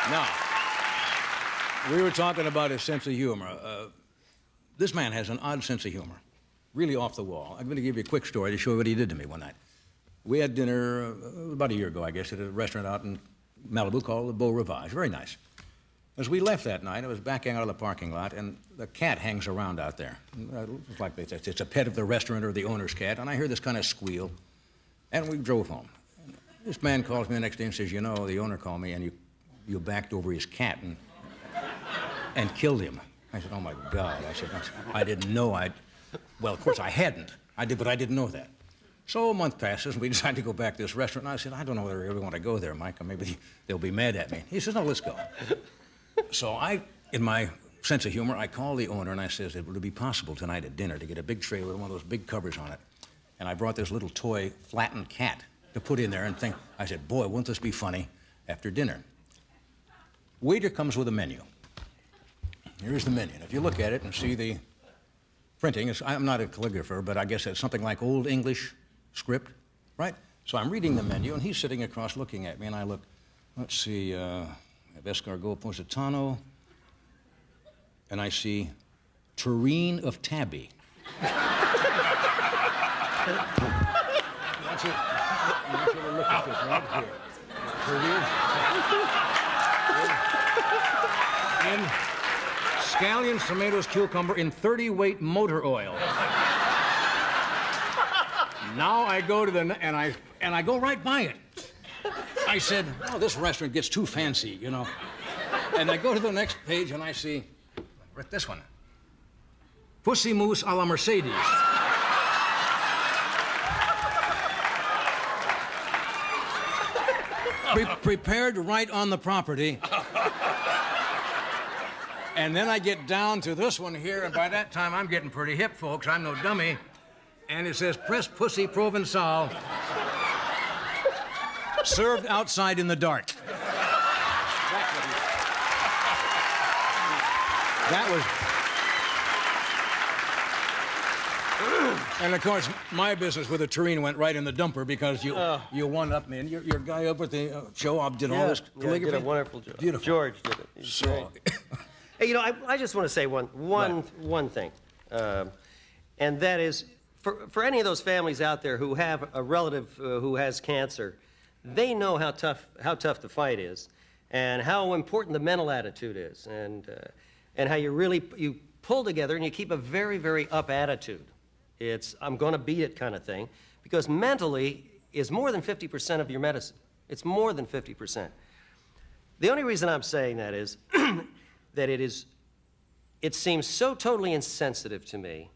Now, we were talking about his sense of humor. This man has an odd sense of humor, really off the wall. I'm going to give you a quick story to show you what he did to me one night. We had dinner about a year ago, I guess, at a restaurant out in Malibu called the Beau Rivage. Very nice. As we left that night, I was backing out of the parking lot, and the cat hangs around out there. It's like it's a pet of the restaurant or the owner's cat, and I hear this kind of squeal, and we drove home. This man calls me the next day and says, you know, the owner called me, and you backed over his cat and killed him. I said, oh, my God. I said, I didn't know well, of course, I hadn't. I did, but I didn't know that. So a month passes, and we decide to go back to this restaurant, and I said, I don't know whether I really want to go there, Mike, or maybe they'll be mad at me. He says, no, let's go. So in my sense of humor, I called the owner, and I says, would it be possible tonight at dinner to get a big tray with one of those big covers on it? And I brought this little toy flattened cat to put in there and think, I said, boy, won't this be funny after dinner? Waiter comes with a menu. Here's the menu. And if you look at it and see the printing, I'm not a calligrapher, but I guess it's something like Old English script, right? So I'm reading the menu, and he's sitting across looking at me, and I look, let's see, I have escargot positano, and I see tureen of tabby. That's it. I want you to look at this right here. Tureen. In scallions, tomatoes, cucumber, in 30-weight motor oil. Now I go to and I go right by it. I said, oh, this restaurant gets too fancy, you know. And I go to the next page and I see this one. Pussy Mousse a la Mercedes. Prepared right on the property. And then I get down to this one here, and by that time I'm getting pretty hip, folks. I'm no dummy. And it says, pressed pussy Provençal, served outside in the dark. That was... And, of course, my business with a tureen went right in the dumper because you one-upped me. And your guy up at the show did all this calligraphy. Yeah, did a wonderful job. Beautiful. George did it. So... Hey, you know, I just want to say one thing, and that is, for any of those families out there who have a relative who has cancer, they know how tough the fight is, and how important the mental attitude is, and how you pull together and you keep a very, very up attitude. It's I'm going to beat it kind of thing, because mentally is more than 50% of your medicine. It's more than 50%. The only reason I'm saying that is. That it seems so totally insensitive to me,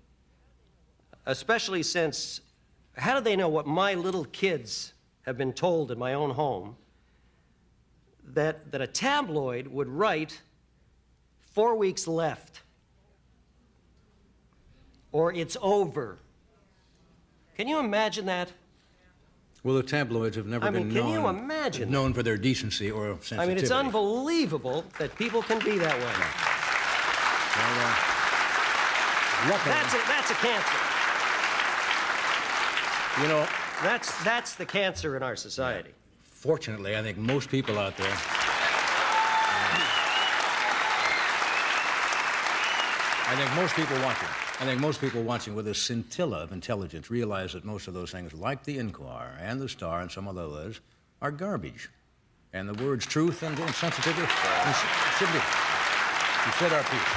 especially since, how do they know what my little kids have been told in my own home, that a tabloid would write 4 weeks left, or it's over. Can you imagine that? Well, the tabloids have never been can you imagine known for their decency or sensitivity. I mean, it's unbelievable that people can be that way. Well, that's a cancer. You know, that's the cancer in our society. Fortunately, I think most people out there. I think most people watching with a scintilla of intelligence realize that most of those things, like the Inquirer and the Star and some of the others, are garbage. And the words truth and sensitivity should be. You said our piece.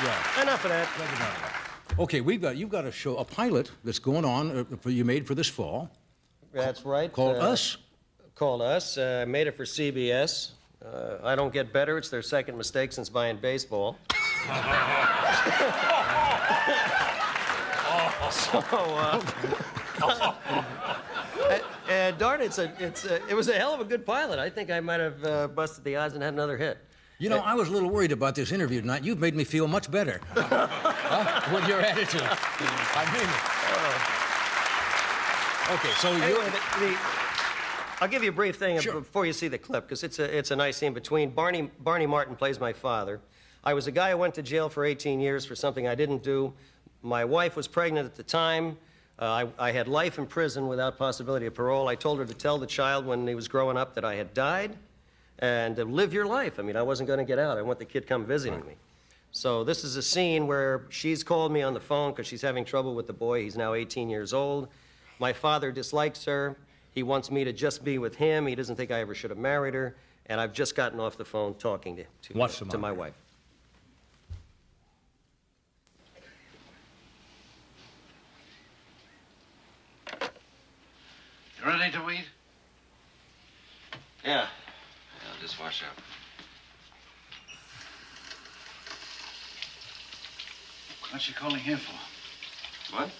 Yeah. Enough of that. Okay, you've got a show, a pilot that's going on, you made for this fall. That's right. Called Us? Called Us. Made it for CBS. I don't get better. It's their second mistake since buying baseball. Darn, it was a hell of a good pilot. I think I might have busted the odds and had another hit. You know, I was a little worried about this interview tonight. You've made me feel much better with your attitude. I mean it. Okay, so anyway, I'll give you a brief thing before you see the clip, because it's a nice scene between. Barney Martin plays my father. I was a guy who went to jail for 18 years for something I didn't do. My wife was pregnant at the time. I had life in prison without possibility of parole. I told her to tell the child when he was growing up that I had died. and live your life. I mean, I wasn't going to get out. I want the kid come visiting me. So this is a scene where she's called me on the phone because she's having trouble with the boy. He's now 18 years old. My father dislikes her. He wants me to just be with him. He doesn't think I ever should have married her. And I've just gotten off the phone talking to my wife. You ready to eat? Yeah. I'll just wash up. What's she calling here for? What?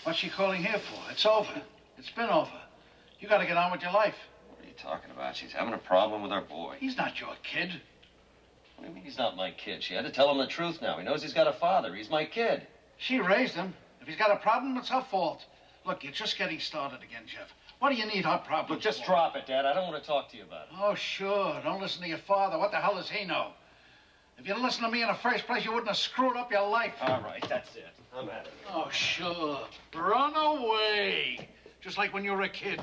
What's she calling here for? It's over. It's been over. You gotta get on with your life. What are you talking about? She's having a problem with our boy. He's not your kid. What do you mean he's not my kid? She had to tell him the truth now. He knows he's got a father. He's my kid. She raised him. If he's got a problem, it's her fault. Look, you're just getting started again, Jeff. What do you need her problems Look, just for? drop it, Dad. I don't want to talk to you about it. Oh, sure. Don't listen to your father. What the hell does he know? If you'd listened to me in the first place, you wouldn't have screwed up your life. All right, that's it. I'm out of here. Oh, sure. Run away. Just like when you were a kid.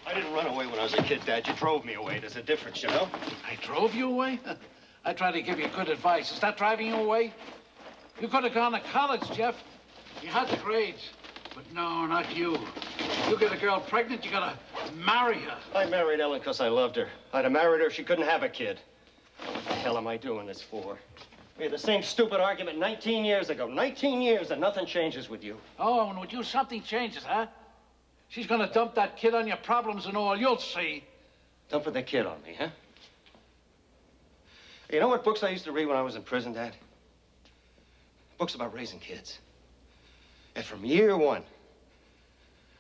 I didn't run away when I was a kid, Dad. You drove me away. There's a difference, you know? I drove you away? I tried to give you good advice. Is that driving you away? You could have gone to college, Jeff. You had the grades. But no, not you. You get a girl pregnant, you gotta marry her. I married Ellen because I loved her. I'd have married her if she couldn't have a kid. What the hell am I doing this for? We had the same stupid argument 19 years ago. 19 years and nothing changes with you. Oh, and with you, something changes, huh? She's gonna dump that kid on your problems and all. You'll see. Dumping the kid on me, huh? You know what books I used to read when I was in prison, Dad? Books about raising kids. And from year one,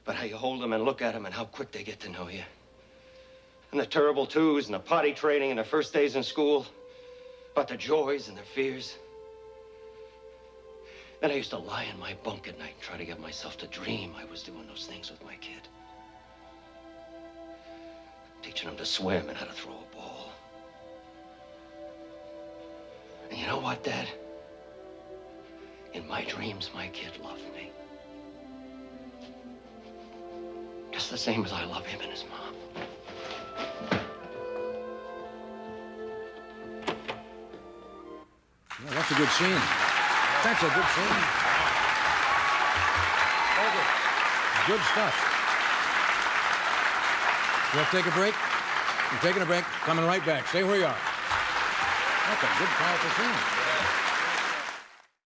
about how you hold them and look at them and how quick they get to know you. And the terrible twos and the potty training and the first days in school. About their joys and their fears. Then I used to lie in my bunk at night and try to get myself to dream I was doing those things with my kid. Teaching him to swim and how to throw a ball. And you know what, Dad? In my dreams, my kid loved me. Just the same as I love him and his mom. Yeah, that's a good scene. That's a good scene. Good stuff. You want to take a break? You're taking a break. Coming right back. Stay where you are. That's a good, powerful scene.